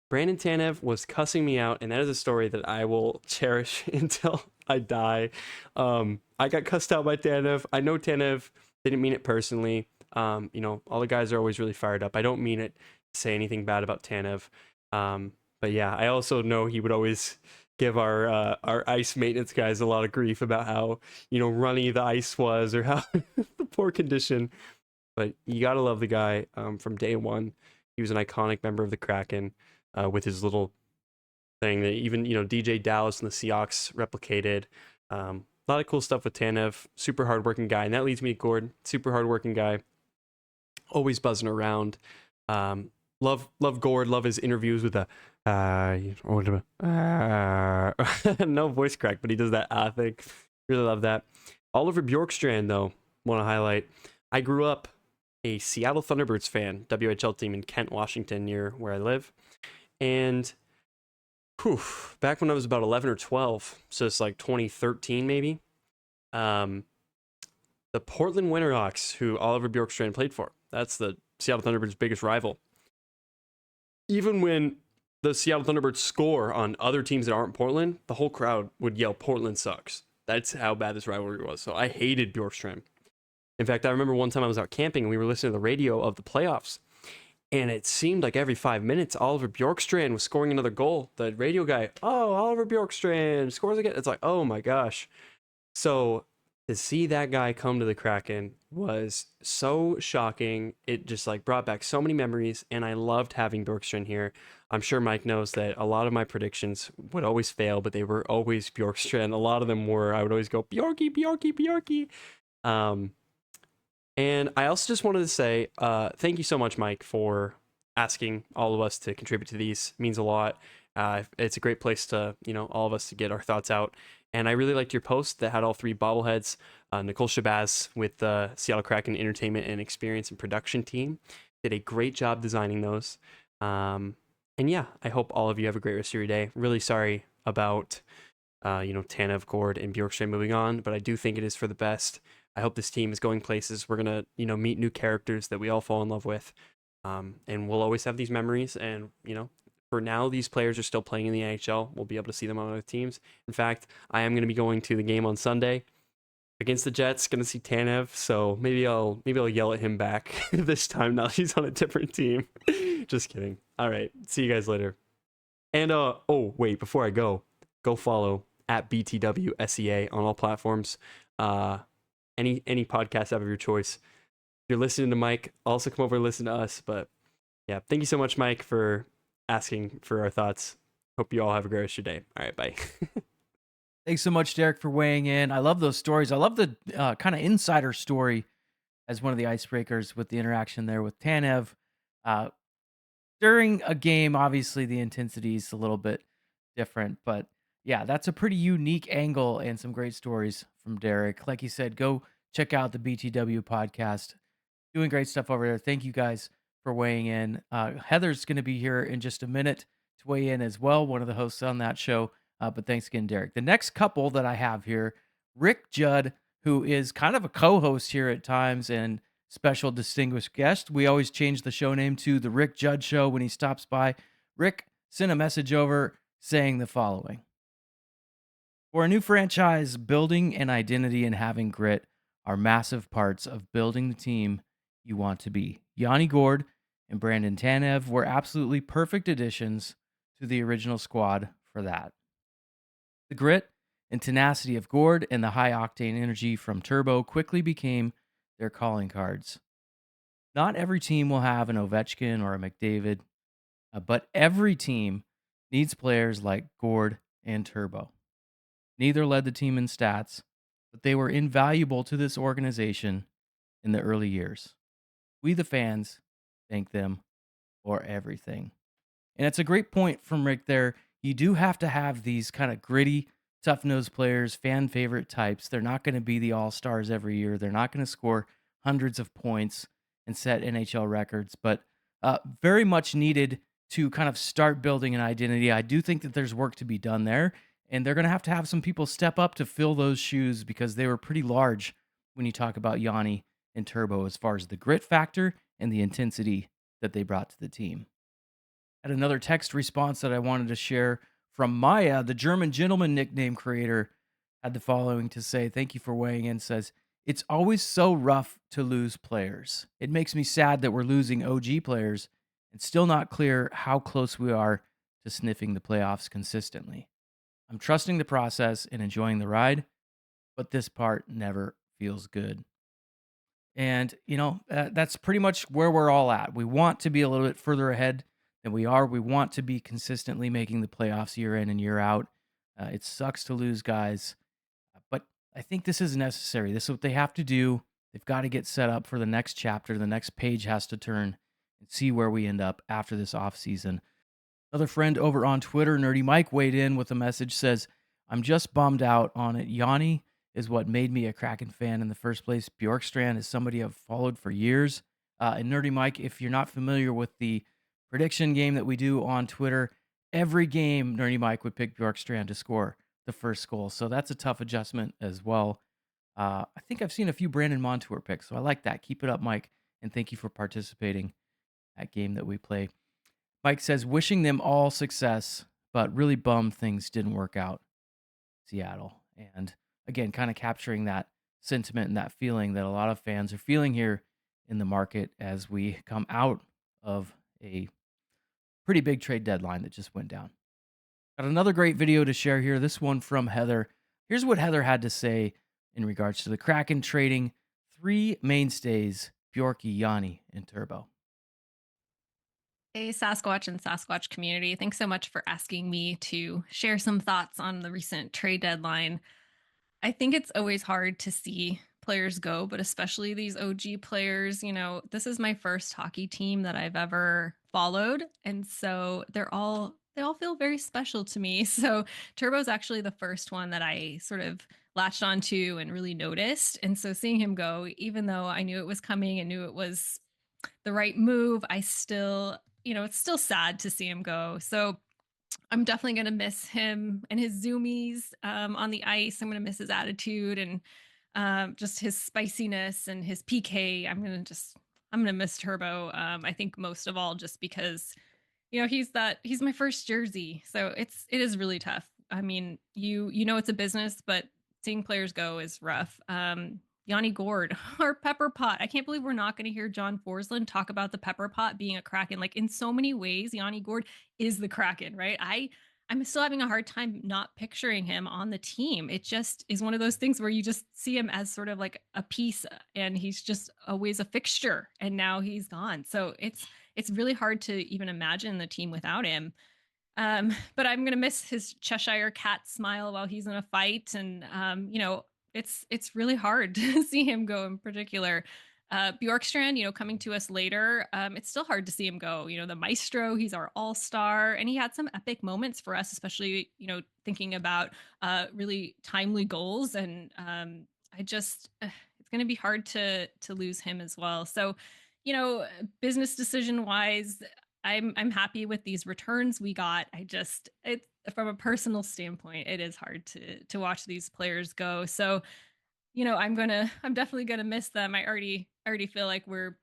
Brandon Tanev was cussing me out, and that is a story that I will cherish until I die. I got cussed out by Tanev. I know Tanev didn't mean it personally. All the guys are always really fired up. I don't mean it to say anything bad about Tanev. But yeah, I also know he would always give our ice maintenance guys a lot of grief about how, runny the ice was or how the poor condition. But you got to love the guy from day one. He was an iconic member of the Kraken with his little thing that even, DJ Dallas and the Seahawks replicated. A lot of cool stuff with Tanev. Super hardworking guy. And that leads me to Gourde. Super hardworking guy. Always buzzing around. Love Gourde. Love his interviews with the no voice crack, but he does that thing. Really love that. Oliver Bjorkstrand, though, want to highlight. I grew up a Seattle Thunderbirds fan, WHL team in Kent, Washington, near where I live. And back when I was about 11 or 12, so it's like 2013 maybe, the Portland Winterhawks, who Oliver Bjorkstrand played for, that's the Seattle Thunderbirds' biggest rival. Even when the Seattle Thunderbirds score on other teams that aren't Portland, the whole crowd would yell, "Portland sucks." That's how bad this rivalry was. So I hated Bjorkstrand. In fact, I remember one time I was out camping and we were listening to the radio of the playoffs. And it seemed like every 5 minutes, Oliver Bjorkstrand was scoring another goal. The radio guy, "Oh, Oliver Bjorkstrand scores again." It's like, oh my gosh. So to see that guy come to the Kraken was so shocking. It just like brought back so many memories, and I loved having Bjorkstrand here. I'm sure Mike knows that a lot of my predictions would always fail, but they were always Bjorkstrand. A lot of them were I would always go Bjorky, Bjorky, Bjorky. Um, and I also just wanted to say thank you so much, Mike, for asking all of us to contribute to these. It means a lot. It's a great place to, all of us to get our thoughts out. And I really liked your post that had all three bobbleheads. Nicole Shabazz with the Seattle Kraken Entertainment and Experience and Production team did a great job designing those. And yeah, I hope all of you have a great rest of your day. Really sorry about, Tanev, Gourde, and Bjorkstrand moving on, but I do think it is for the best. I hope this team is going places. We're gonna, meet new characters that we all fall in love with, and we'll always have these memories. And for now, these players are still playing in the NHL. We'll be able to see them on other teams. In fact, I am gonna be going to the game on Sunday against the Jets. Gonna see Tanev, so maybe I'll yell at him back this time. Now he's on a different team. Just kidding. All right, see you guys later. And oh wait, before I go follow at BTWSEA on all platforms. Any podcast app of your choice. If you're listening to Mike, also come over and listen to us. But yeah, thank you so much, Mike, for asking for our thoughts. Hope you all have a great rest of your day. All right, bye. Thanks so much, Derek, for weighing in. I love those stories. I love the kind of insider story as one of the icebreakers with the interaction there with Tanev. During a game, obviously, the intensity is a little bit different, but yeah, that's a pretty unique angle and some great stories from Derek. Like you said, go check out the BTW podcast. Doing great stuff over there. Thank you guys for weighing in. Heather's going to be here in just a minute to weigh in as well, one of the hosts on that show. But thanks again, Derek. The next couple that I have here, Rick Judd, who is kind of a co-host here at times and special distinguished guest. We always change the show name to the Rick Judd Show when he stops by. Rick sent a message over saying the following. For a new franchise, building an identity and having grit are massive parts of building the team you want to be. Yanni Gourde and Brandon Tanev were absolutely perfect additions to the original squad for that. The grit and tenacity of Gourde and the high-octane energy from Turbo quickly became their calling cards. Not every team will have an Ovechkin or a McDavid, but every team needs players like Gourde and Turbo. Neither led the team in stats, but they were invaluable to this organization in the early years. We, the fans, thank them for everything. And it's a great point from Rick there. You do have to have these kind of gritty, tough-nosed players, fan favorite types. They're not going to be the all-stars every year. They're not going to score hundreds of points and set NHL records, but very much needed to kind of start building an identity. I do think that there's work to be done there, and they're going to have some people step up to fill those shoes because they were pretty large when you talk about Yanni and Turbo as far as the grit factor and the intensity that they brought to the team. Had another text response that I wanted to share from Maya, the German gentleman nickname creator, had the following to say. Thank you for weighing in. Says, it's always so rough to lose players. It makes me sad that we're losing OG players and still not clear how close we are to sniffing the playoffs consistently. I'm trusting the process and enjoying the ride, but this part never feels good. And, that's pretty much where we're all at. We want to be a little bit further ahead than we are. We want to be consistently making the playoffs year in and year out. It sucks to lose guys, but I think this is necessary. This is what they have to do. They've got to get set up for the next chapter. The next page has to turn and see where we end up after this offseason. Another friend over on Twitter, Nerdy Mike, weighed in with a message, says, I'm just bummed out on it. Yanni is what made me a Kraken fan in the first place. Bjorkstrand is somebody I've followed for years. And Nerdy Mike, if you're not familiar with the prediction game that we do on Twitter, every game Nerdy Mike would pick Bjorkstrand to score the first goal. So that's a tough adjustment as well. I think I've seen a few Brandon Montour picks, so I like that. Keep it up, Mike, and thank you for participating in that game that we play. Mike says, wishing them all success, but really bummed things didn't work out. Seattle. And again, kind of capturing that sentiment and that feeling that a lot of fans are feeling here in the market as we come out of a pretty big trade deadline that just went down. Got another great video to share here. This one from Heather. Here's what Heather had to say in regards to the Kraken trading three mainstays, Bjorky, Yanni, and Turbo. Hey, Sasquatch and Sasquatch community. Thanks so much for asking me to share some thoughts on the recent trade deadline. I think it's always hard to see players go, but especially these OG players. You know, this is my first hockey team that I've ever followed. And so they all feel very special to me. So Turbo's actually the first one that I sort of latched onto and really noticed. And so seeing him go, even though I knew it was coming and knew it was the right move, I still, it's still sad to see him go. So I'm definitely going to miss him and his zoomies on the ice. I'm going to miss his attitude and just his spiciness and his PK. I'm going to miss Turbo. I think most of all, just because, he's my first jersey. So it is really tough. I mean, it's a business, but seeing players go is rough. Yanni Gourde, our pepper pot. I can't believe we're not going to hear John Forsland talk about the pepper pot being a Kraken. Like, in so many ways, Yanni Gourde is the Kraken, right? I'm still having a hard time not picturing him on the team. It just is one of those things where you just see him as sort of like a piece, and he's just always a fixture, and now he's gone. So it's really hard to even imagine the team without him. But I'm gonna miss his Cheshire cat smile while he's in a fight, and it's really hard to see him go in particular. Bjorkstrand, coming to us later, it's still hard to see him go. The maestro, he's our all-star, and he had some epic moments for us, especially, thinking about really timely goals. And it's going to be hard to lose him as well. So, business decision wise, I'm happy with these returns we got. It's from a personal standpoint, it is hard to watch these players go. So, I'm definitely gonna miss them. I already feel like we're,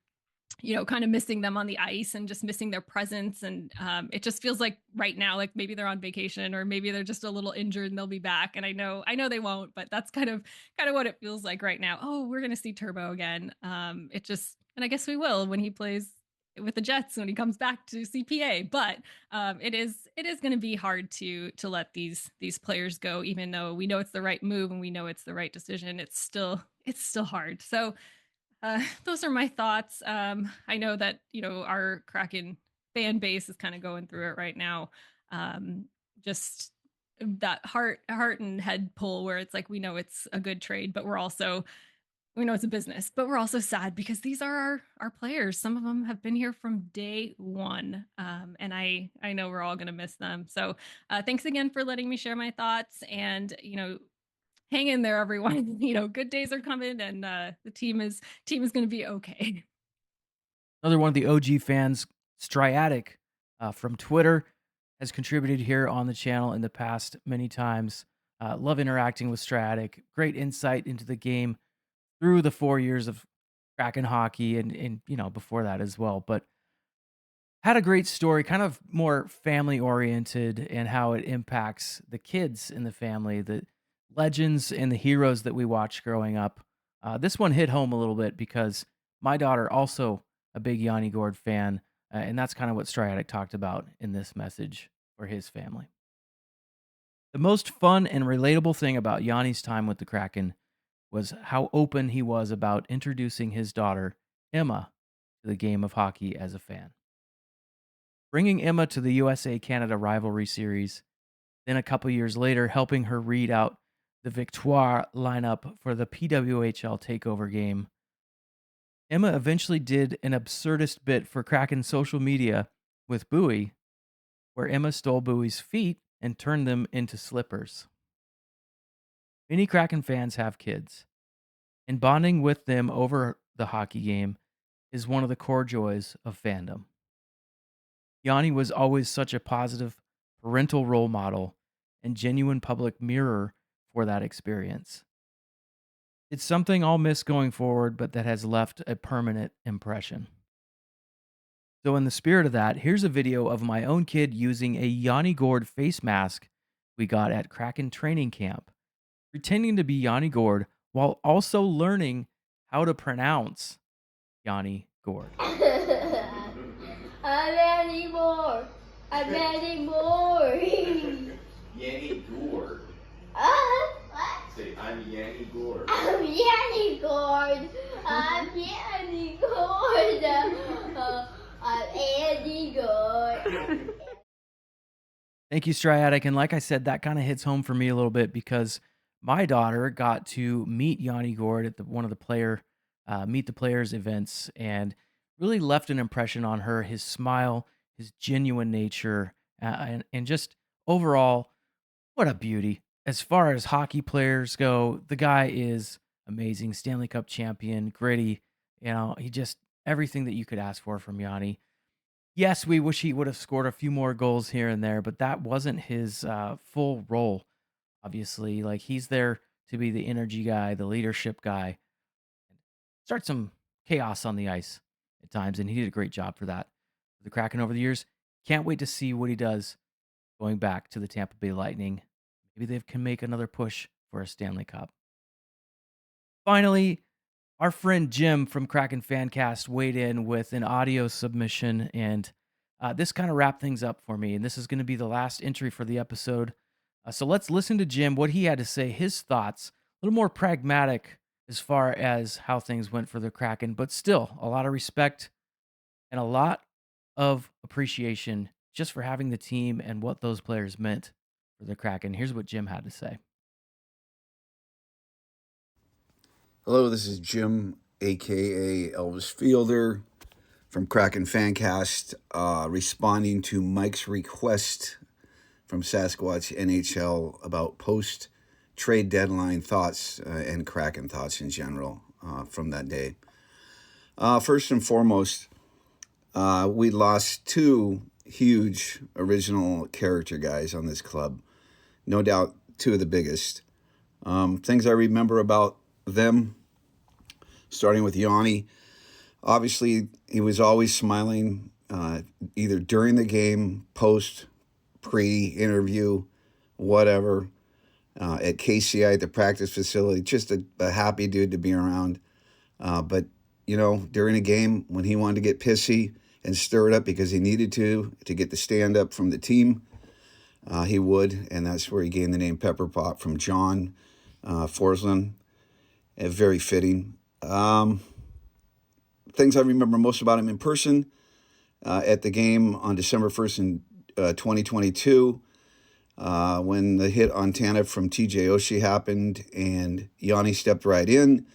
kind of missing them on the ice and just missing their presence. And it just feels like right now, like maybe they're on vacation or maybe they're just a little injured and they'll be back. And I know they won't, but that's kind of what it feels like right now. Oh, we're gonna see Turbo again. And I guess we will when he plays with the Jets when he comes back to CPA. But it is going to be hard to let these players go, even though we know it's the right move and we know it's the right decision. It's still hard. So those are my thoughts. I know that our Kraken fan base is kind of going through it right now. Just that heart and head pull where it's like we know it's a good trade, but we know it's a business, but we're also sad because these are our players. Some of them have been here from day one. And I know we're all going to miss them. So thanks again for letting me share my thoughts, and, hang in there, everyone. Good days are coming, and the team is going to be okay. Another one of the OG fans, Striatic, from Twitter, has contributed here on the channel in the past many times. Love interacting with Striatic. Great insight into the game through the 4 years of Kraken hockey and before that as well. But had a great story, kind of more family oriented, and how it impacts the kids in the family, the legends and the heroes that we watched growing up. This one hit home a little bit because my daughter also a big Yanni Gourde fan, and that's kind of what Striatic talked about in this message for his family. The most fun and relatable thing about Yanni's time with the Kraken was how open he was about introducing his daughter, Emma, to the game of hockey as a fan. Bringing Emma to the USA-Canada rivalry series, then a couple years later helping her read out the Victoire lineup for the PWHL takeover game. Emma eventually did an absurdist bit for Kraken social media with Bowie, where Emma stole Bowie's feet and turned them into slippers. Many Kraken fans have kids, and bonding with them over the hockey game is one of the core joys of fandom. Yanni was always such a positive parental role model and genuine public mirror for that experience. It's something I'll miss going forward, but that has left a permanent impression. So in the spirit of that, here's a video of my own kid using a Yanni Gourde face mask we got at Kraken training camp, pretending to be Yanni Gourde while also learning how to pronounce Yanni Gourde. I'm adding more. I'm adding more. Yanni Gourde. What? Say, I'm Yanni Gourde. I'm Yanni Gourde. I'm Yanni Gourde. I'm Andy Gourde. Thank you, Striatic. And like I said, that kind of hits home for me a little bit because my daughter got to meet Yanni Gourde at one of the Meet the Players events and really left an impression on her. His smile, his genuine nature, and just overall, what a beauty. As far as hockey players go, the guy is amazing. Stanley Cup champion, gritty. He just everything that you could ask for from Yanni. Yes, we wish he would have scored a few more goals here and there, but that wasn't his full role. Obviously, like he's there to be the energy guy, the leadership guy, start some chaos on the ice at times, and he did a great job for that. The Kraken over the years, can't wait to see what he does going back to the Tampa Bay Lightning. Maybe they can make another push for a Stanley Cup. Finally, our friend Jim from Kraken Fancast weighed in with an audio submission, and this kind of wrapped things up for me. And this is going to be the last entry for the episode. So let's listen to Jim, what he had to say, his thoughts, a little more pragmatic as far as how things went for the Kraken, but still a lot of respect and a lot of appreciation just for having the team and what those players meant for the Kraken. Here's what Jim had to say. Hello, this is Jim, a.k.a. Elvis Fielder from Kraken Fancast, responding to Mike's request from Sasquatch NHL about post-trade deadline thoughts and Kraken thoughts in general from that day. First and foremost, we lost two huge original character guys on this club. No doubt two of the biggest. Things I remember about them, starting with Yanni. Obviously, he was always smiling, either during the game, post, pre-interview, whatever. At KCI, at the practice facility, just a happy dude to be around. But, during a game, when he wanted to get pissy and stir it up because he needed to get the stand-up from the team, he would, and that's where he gained the name Pepper Pot from John Forsland. Very fitting. Things I remember most about him in person, at the game on December 1st in 2022, when the hit on Tanev from TJ Oshie happened and Yanni stepped right in,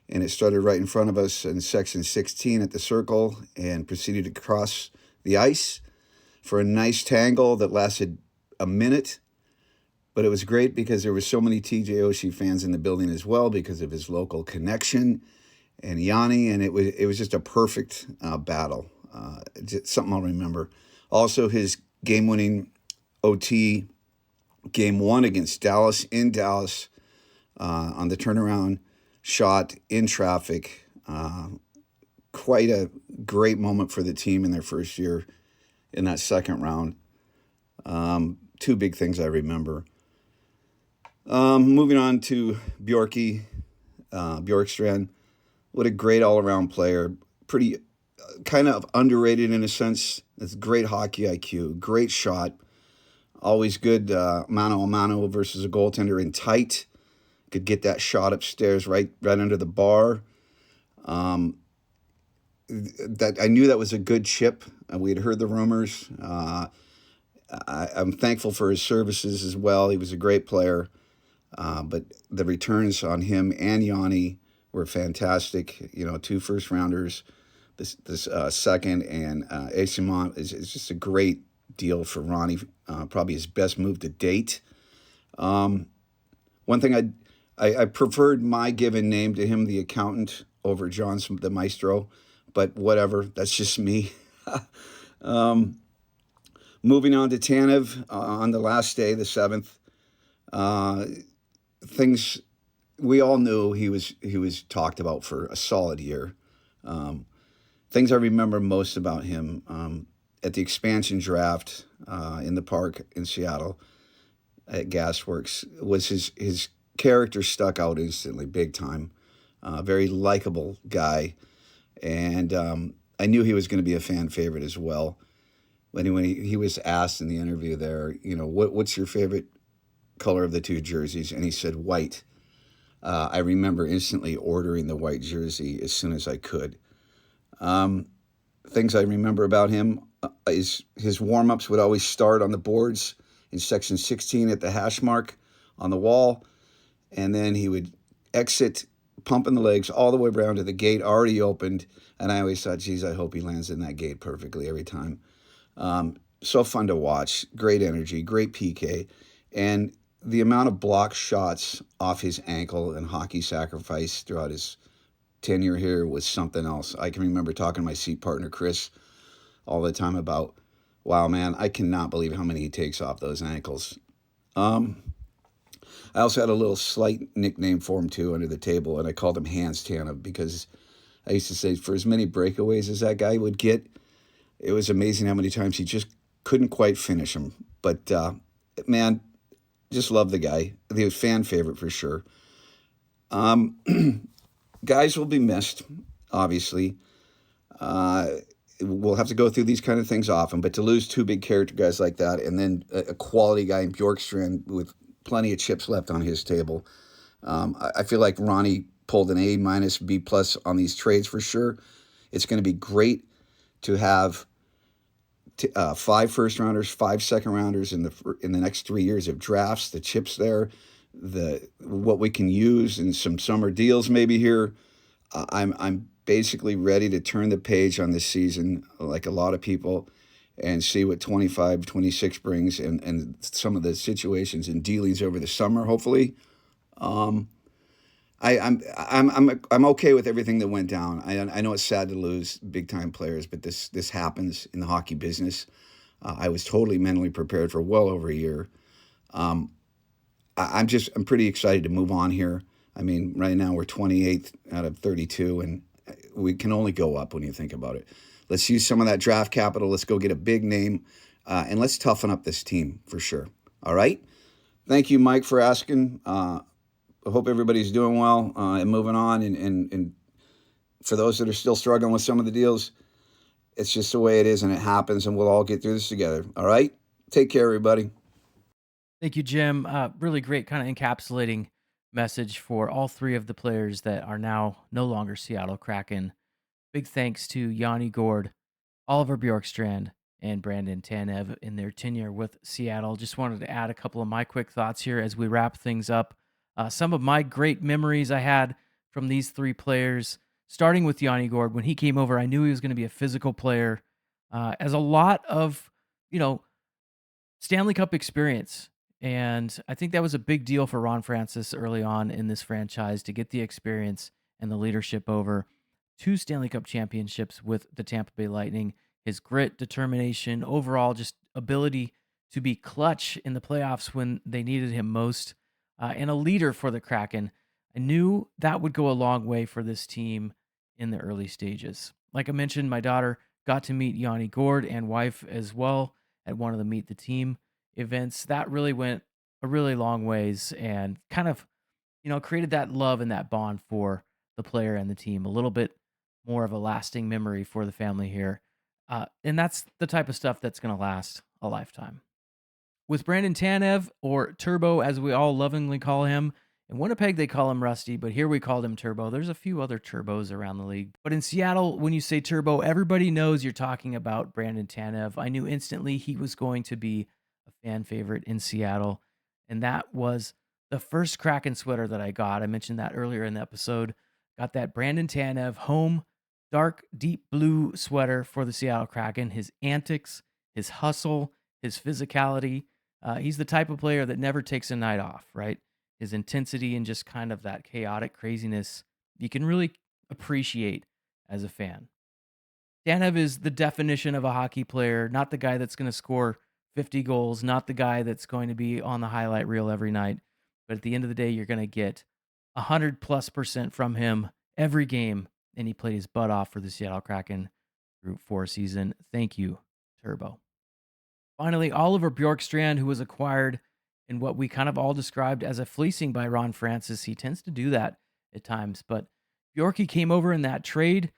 and it started right in front of us in section 16 at the circle and proceeded to cross the ice for a nice tangle that lasted a minute. But it was great because there were so many TJ Oshie fans in the building as well because of his local connection and Yanni, and it was just a perfect battle. Just something I'll remember. Also, his game-winning OT game one against Dallas in Dallas on the turnaround shot in traffic. Quite a great moment for the team in their first year in that second round. Two big things I remember. Moving on to Bjorkstrand. What a great all-around player. Pretty kind of underrated in a sense. It's great hockey IQ, great shot. Always good mano-a-mano versus a goaltender in tight. Could get that shot upstairs right under the bar. That I knew that was a good chip. We had heard the rumors. I'm thankful for his services as well. He was a great player. But the returns on him and Yanni were fantastic. 2 first-rounders, this second, and Esimont is just a great deal for Ronnie. Probably his best move to date. One thing I preferred my given name to him, the accountant, over John, the maestro, but whatever. That's just me. Moving on to Tanev on the last day, the 7th. Things we all knew he was talked about for a solid year. Things I remember most about him at the expansion draft in the park in Seattle at Gasworks was his character stuck out instantly, big time. Very likable guy, and I knew he was going to be a fan favorite as well. When he was asked in the interview there, what's your favorite color of the two jerseys, and he said white. I remember instantly ordering the white jersey as soon as I could. Things I remember about him is his warm-ups would always start on the boards in section 16 at the hash mark on the wall, and then he would exit pumping the legs all the way around to the gate already opened, and I always thought, geez, I hope he lands in that gate perfectly every time. So fun to watch, great energy, great PK, and the amount of block shots off his ankle and hockey sacrifice throughout his tenure here was something else. I can remember talking to my seat partner, Chris, all the time about, wow, man, I cannot believe how many he takes off those ankles. I also had a little slight nickname for him, too, under the table, and I called him Hands Tanev because I used to say for as many breakaways as that guy would get, it was amazing how many times he just couldn't quite finish them. But, man, just love the guy. He was fan favorite for sure. Guys will be missed, obviously. We'll have to go through these kind of things often, but to lose two big character guys like that and then a quality guy in Bjorkstrand with plenty of chips left on his table, I feel like Ronnie pulled an A minus, B plus on these trades for sure. It's going to be great to have 5 first rounders, 5 second rounders in the next 3 years of drafts. The chips there, what we can use in some summer deals maybe here. I'm basically ready to turn the page on this season, like a lot of people, and see what 25, 26 brings and some of the situations and dealings over the summer. Hopefully, I'm okay with everything that went down. I know it's sad to lose big time players, but this happens in the hockey business. I was totally mentally prepared for well over a year. I'm pretty excited to move on here. I mean, right now we're 28th out of 32, and we can only go up when you think about it. Let's use some of that draft capital. Let's go get a big name, and let's toughen up this team for sure. All right? Thank you, Mike, for asking. I hope everybody's doing well and moving on. And for those that are still struggling with some of the deals, it's just the way it is, and it happens, and we'll all get through this together. All right? Take care, everybody. Thank you, Jim. Really great kind of encapsulating message for all 3 of the players that are now no longer Seattle Kraken. Big thanks to Yanni Gourde, Oliver Bjorkstrand, and Brandon Tanev in their tenure with Seattle. Just wanted to add a couple of my quick thoughts here as we wrap things up. Some of my great memories I had from these 3 players, starting with Yanni Gourde. When he came over, I knew he was going to be a physical player. As a lot of, Stanley Cup experience. And I think that was a big deal for Ron Francis early on in this franchise to get the experience and the leadership over 2 Stanley Cup championships with the Tampa Bay Lightning. His grit, determination, overall just ability to be clutch in the playoffs when they needed him most, and a leader for the Kraken. I knew that would go a long way for this team in the early stages. Like I mentioned, my daughter got to meet Yanni Gourde and wife as well at one of the Meet the Team events. That really went a really long ways and kind of, created that love and that bond for the player and the team. A little bit more of a lasting memory for the family here. And that's the type of stuff that's going to last a lifetime. With Brandon Tanev, or Turbo as we all lovingly call him, in Winnipeg they call him Rusty, but here we called him Turbo. There's a few other Turbos around the league. But in Seattle, when you say Turbo, everybody knows you're talking about Brandon Tanev. I knew instantly he was going to be a fan favorite in Seattle, and that was the first Kraken sweater that I got. I mentioned that earlier in the episode. Got that Brandon Tanev home dark deep blue sweater for the Seattle Kraken. His antics, his hustle, his physicality. He's the type of player that never takes a night off, right? His intensity and just kind of that chaotic craziness you can really appreciate as a fan. Tanev is the definition of a hockey player, not the guy that's going to score 50 goals, not the guy that's going to be on the highlight reel every night. But at the end of the day, you're going to get 100+% from him every game. And he played his butt off for the Seattle Kraken through 4 season. Thank you, Turbo. Finally, Oliver Bjorkstrand, who was acquired in what we kind of all described as a fleecing by Ron Francis. He tends to do that at times, but Bjorky came over in that trade,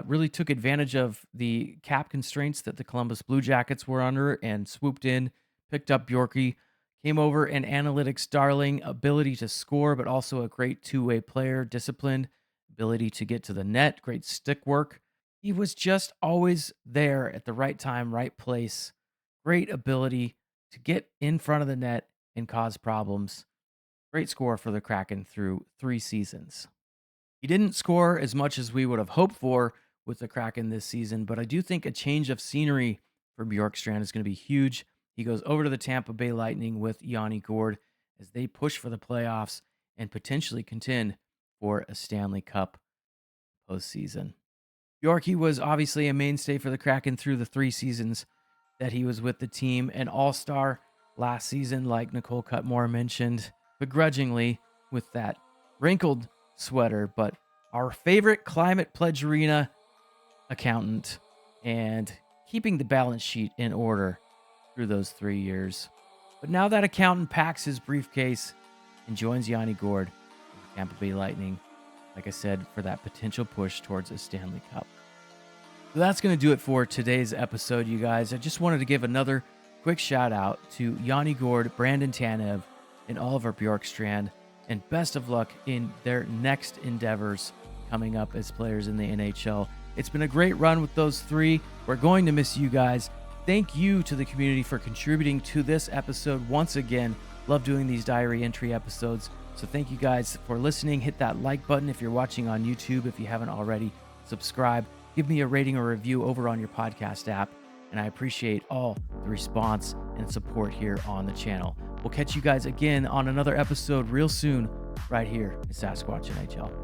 really took advantage of the cap constraints that the Columbus Blue Jackets were under and swooped in, picked up Bjorky, Came over an analytics darling, ability to score, but also a great two-way player, disciplined, ability to get to the net, great stick work. He was just always there at the right time, right place. Great ability to get in front of the net and cause problems. Great score for the Kraken through 3 seasons. He didn't score as much as we would have hoped for with the Kraken this season, but I do think a change of scenery for Bjorkstrand is going to be huge. He goes over to the Tampa Bay Lightning with Yanni Gourde as they push for the playoffs and potentially contend for a Stanley Cup postseason. Bjorky was obviously a mainstay for the Kraken through the 3 seasons that he was with the team, an all-star last season, like Nicole Cutmore mentioned, begrudgingly with that wrinkled sweater, but our favorite Climate Pledge Arena accountant and keeping the balance sheet in order through those 3 years. But now that accountant packs his briefcase and joins Yanni Gourde with the Tampa Bay Lightning, like I said, for that potential push towards a Stanley Cup. So that's going to do it for today's episode, you guys. I just wanted to give another quick shout out to Yanni Gourde, Brandon Tanev, and Oliver Bjorkstrand, and best of luck in their next endeavors coming up as players in the NHL. It's been a great run with those 3. We're going to miss you guys. Thank you to the community for contributing to this episode once again. Love doing these diary entry episodes. So thank you guys for listening. Hit that like button if you're watching on YouTube. If you haven't already, subscribe. Give me a rating or review over on your podcast app. And I appreciate all the response and support here on the channel. We'll catch you guys again on another episode real soon right here at Sasquatch NHL.